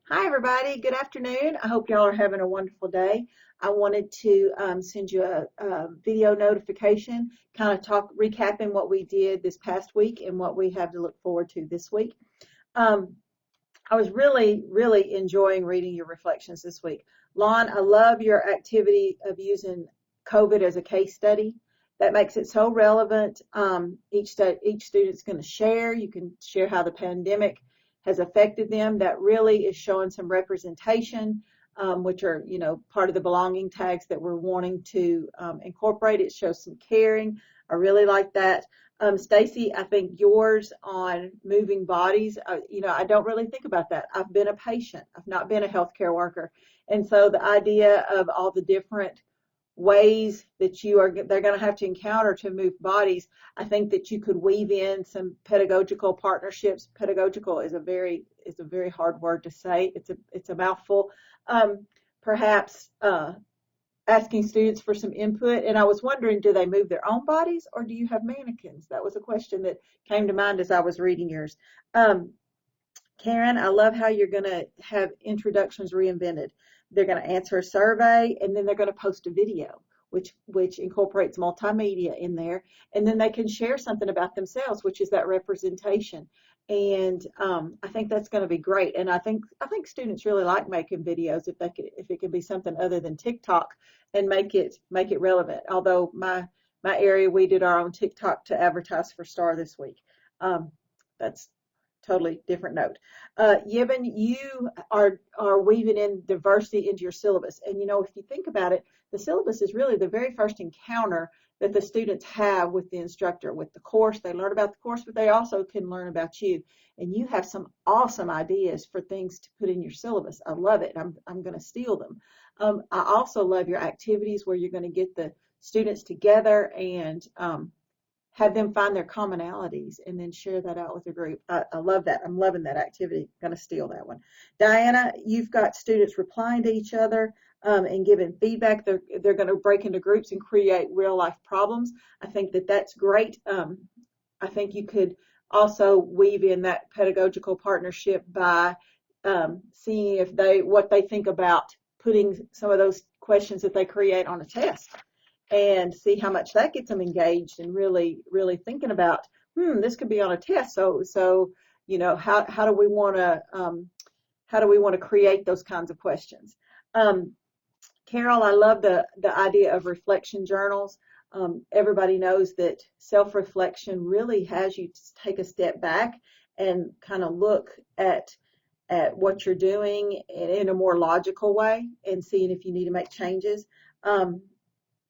Hi, everybody. Good afternoon. I hope y'all are having a wonderful day. I wanted to send you a video notification, kind of recapping what we did this past week and what we have to look forward to this week. Um, I was really enjoying reading your reflections this week. Lon, I love your activity of using COVID as a case study. That makes it so relevant. Each student's going to share. You can share how the pandemic has affected them. That really is showing some representation, which are, part of the belonging tags that we're wanting to incorporate. It shows some caring. I really like that. Stacy, I think yours on moving bodies, I don't really think about that. I've been a patient. I've not been a healthcare worker. And so the idea of all the different ways that they're going to have to encounter to move bodies, I think that you could weave in some pedagogical partnerships. Pedagogical is a very hard word to say. It's a mouthful. Perhaps asking students for some input. And I was wondering, do they move their own bodies or do you have mannequins? That was a question that came to mind as I was reading yours. Karen, I love how you're going to have introductions reinvented. They're going to answer a survey and then they're going to post a video, which incorporates multimedia in there. And then they can share something about themselves, which is that representation. And I think that's going to be great. And I think students really like making videos if it can be something other than TikTok and make it relevant. Although my area, we did our own TikTok to advertise for Star this week. That's totally different note. Yevon, you are weaving in diversity into your syllabus. And if you think about it, the syllabus is really the very first encounter that the students have with the instructor, with the course. They learn about the course, but they also can learn about you. And you have some awesome ideas for things to put in your syllabus. I love it. I'm going to steal them. I also love your activities where you're going to get the students together and have them find their commonalities and then share that out with the group. I love that. I'm loving that activity. Going to steal that one. Diana, you've got students replying to each other and giving feedback. They're going to break into groups and create real life problems. I think that's great. I think you could also weave in that pedagogical partnership by seeing what they think about putting some of those questions that they create on a test, and see how much that gets them engaged and really thinking about, this could be on a test. So how do we want to create those kinds of questions? Carol, I love the idea of reflection journals. Everybody knows that self-reflection really has you take a step back and kind of look at what you're doing in a more logical way and seeing if you need to make changes.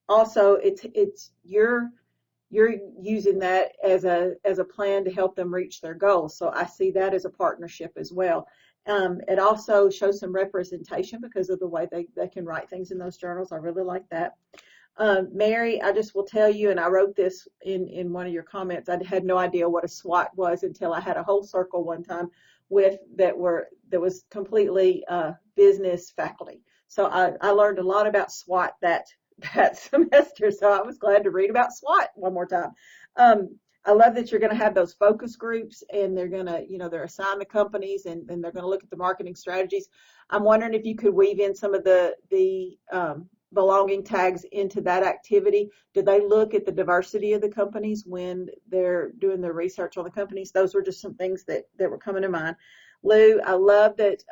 Also, it's you're using that as a plan to help them reach their goals. So I see that as a partnership as well. It also shows some representation because of the way they can write things in those journals. I really like that. Mary, I just will tell you, and I wrote this in one of your comments, I had no idea what a SWOT was until I had a whole circle one time that was completely business faculty. So I learned a lot about SWOT that semester, so I was glad to read about SWOT one more time. I love that you're going to have those focus groups, and they're going to, they're assigned the companies, and they're going to look at the marketing strategies. I'm wondering if you could weave in some of the belonging tags into that activity. Do they look at the diversity of the companies when they're doing their research on the companies? Those were just some things that were coming to mind. Lou, I love that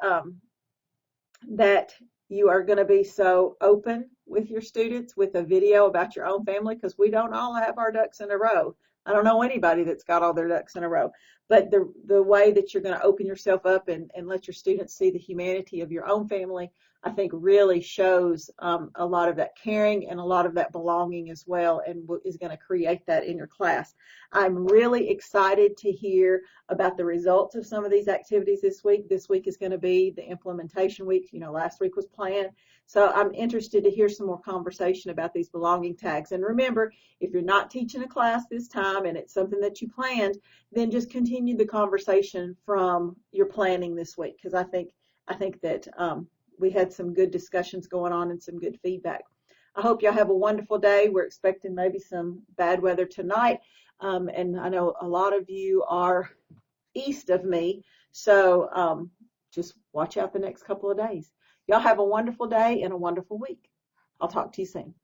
that you are going to be so open with your students with a video about your own family, because we don't all have our ducks in a row. I don't know anybody that's got all their ducks in a row, but the way that you're going to open yourself up and let your students see the humanity of your own family, I think really shows a lot of that caring and a lot of that belonging as well, and is going to create that in your class. I'm really excited to hear about the results of some of these activities this week. This week is going to be the implementation week. Last week was planned. So I'm interested to hear some more conversation about these belonging tags. And remember, if you're not teaching a class this time and it's something that you planned, then just continue the conversation from your planning this week, because I think that we had some good discussions going on and some good feedback. I hope y'all have a wonderful day. We're expecting maybe some bad weather tonight. And I know a lot of you are east of me. So just watch out the next couple of days. Y'all have a wonderful day and a wonderful week. I'll talk to you soon.